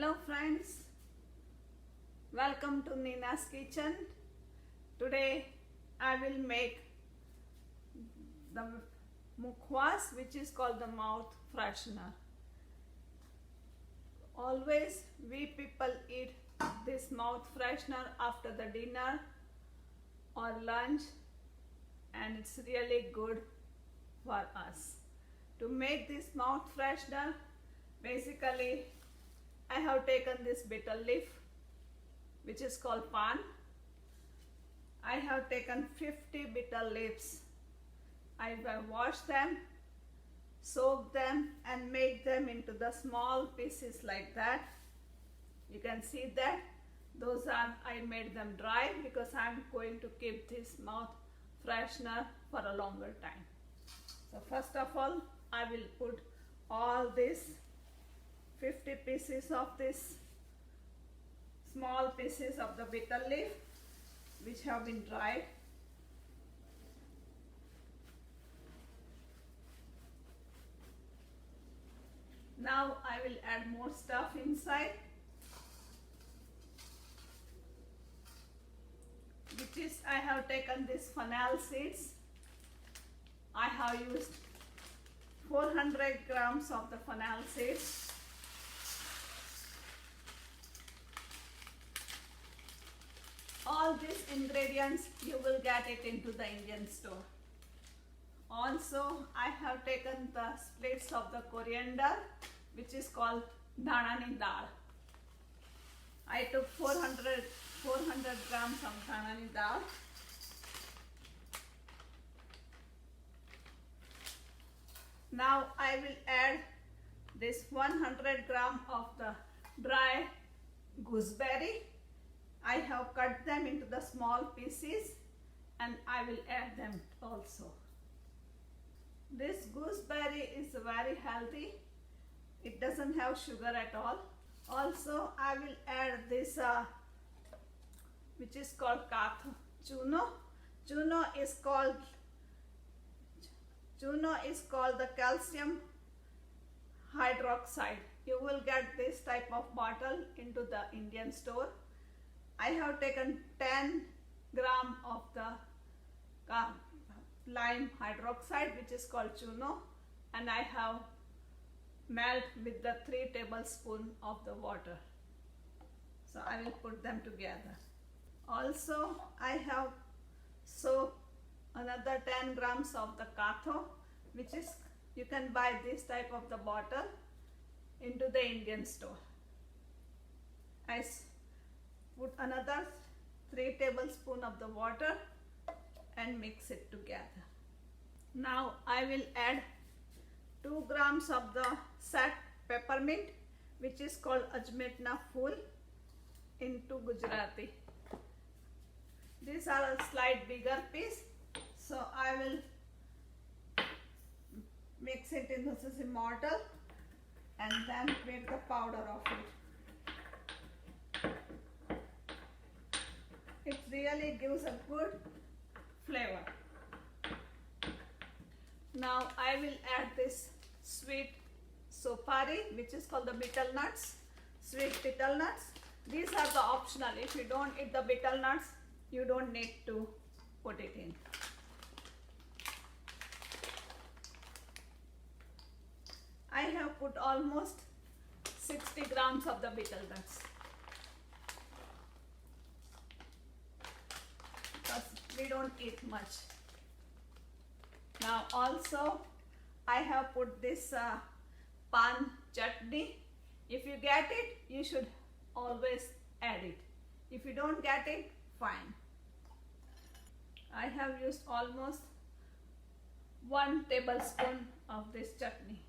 Hello friends, welcome to Nina's Kitchen. Today I will make the mukhwas, which is called the mouth freshener. Always we people eat this mouth freshener after the dinner or lunch, and it's really good for us. To make this mouth freshener, basically I have taken this betel leaf, which is called pan. I have taken 50 betel leaves. I will wash them, soak them, and make them into the small pieces like that. You can see that those are, I made them dry because I'm going to keep this mouth freshener for a longer time. So first of all, I will put all this 50 pieces of this small pieces of the betel leaf which have been dried. Now I will add more stuff inside, which is I have taken this fennel seeds. I have used 400 grams of the fennel seeds. All these ingredients you will get it into the Indian store. Also, I have taken the splits of the coriander, which is called dhanani dal. I took 400 grams of dhanani dal. Now I will add this 100 gram of the dry gooseberry. I have cut them into the small pieces and I will add them also. This gooseberry is very healthy. It doesn't have sugar at all. Also, I will add this which is called chuno. Chuno is called the calcium hydroxide. You will get this type of bottle into the Indian store. I have taken 10 gram of the lime hydroxide, which is called chuno, and I have melt with the 3 tablespoons of the water. So I will put them together. Also, I have soaked another 10 grams of the katho, which is, you can buy this type of the bottle into the Indian store. I put another 3 tablespoons of the water and mix it together. Now I will add 2 grams of the set peppermint, which is called Ajmetna Phool into Gujarati. These are a slight bigger piece, so I will mix it in the mortar and then make the powder of it. It really gives a good flavor. Now I will add this sweet sopari, which is called the betel nuts, sweet betel nuts. These are the optional. If you don't eat the betel nuts, you don't need to put it in. I have put almost 60 grams of the betel nuts, because we don't eat much. Now also I have put this pan chutney. If you get it, you should always add it. If you don't get it, fine. I have used almost 1 tablespoon of this chutney.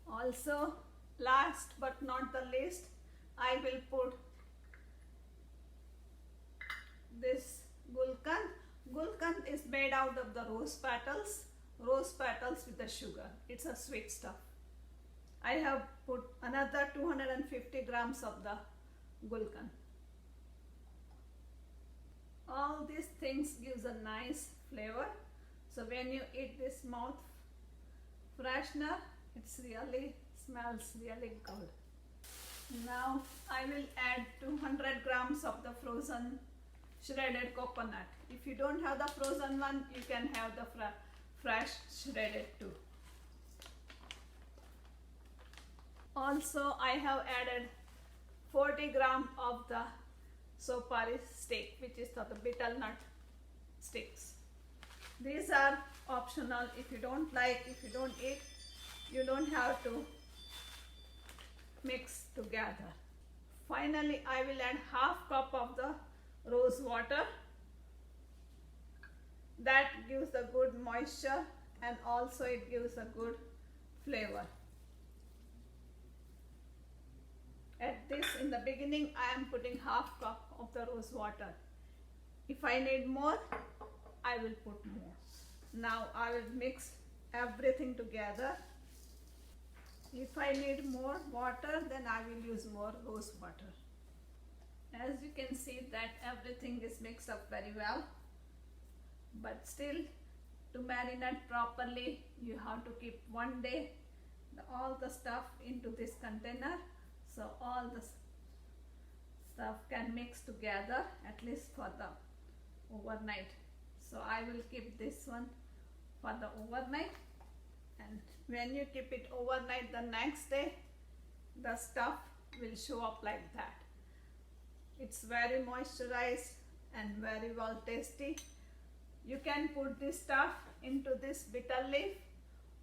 Also, last but not the least, I will put this gulkan. Gulkan is made out of the rose petals with the sugar. It's a sweet stuff. I have put another 250 grams of the gulkan. All these things gives a nice flavor. So when you eat this mouth freshener, it's really smells really good. Now I will add 200 grams of the frozen shredded coconut. If you don't have the frozen one, you can have the fresh shredded too. Also, I have added 40 gram of the sopari stick, which is the betel nut sticks. These are optional. If you don't like, if you don't eat, you don't have to mix together. Finally, I will add half cup of the rose water. That gives the good moisture and also it gives a good flavor. At this, in the beginning, I am putting half cup of the rose water. If I need more, I will put more. Now I will mix everything together. If I need more water, then I will use more rose water. As you can see that everything is mixed up very well. But still, to marinate properly, you have to keep 1 day all the stuff into this container. So all the stuff can mix together at least for the overnight. So I will keep this one for the overnight, and when you keep it overnight, the next day the stuff will show up like that. It's very moisturized and very well tasty. You can put this stuff into this bitter leaf,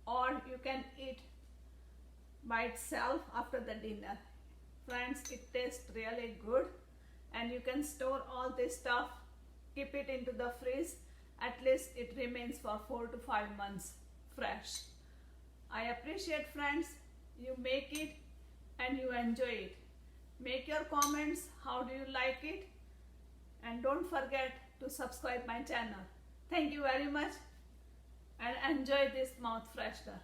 or you can eat by itself after the dinner. Friends, it tastes really good, and you can store all this stuff, keep it into the fridge. At least it remains for 4 to 5 months fresh. I appreciate, friends, you make it and you enjoy it. Make your comments, how do you like it, and don't forget to subscribe my channel. Thank you very much and enjoy this mouth freshener.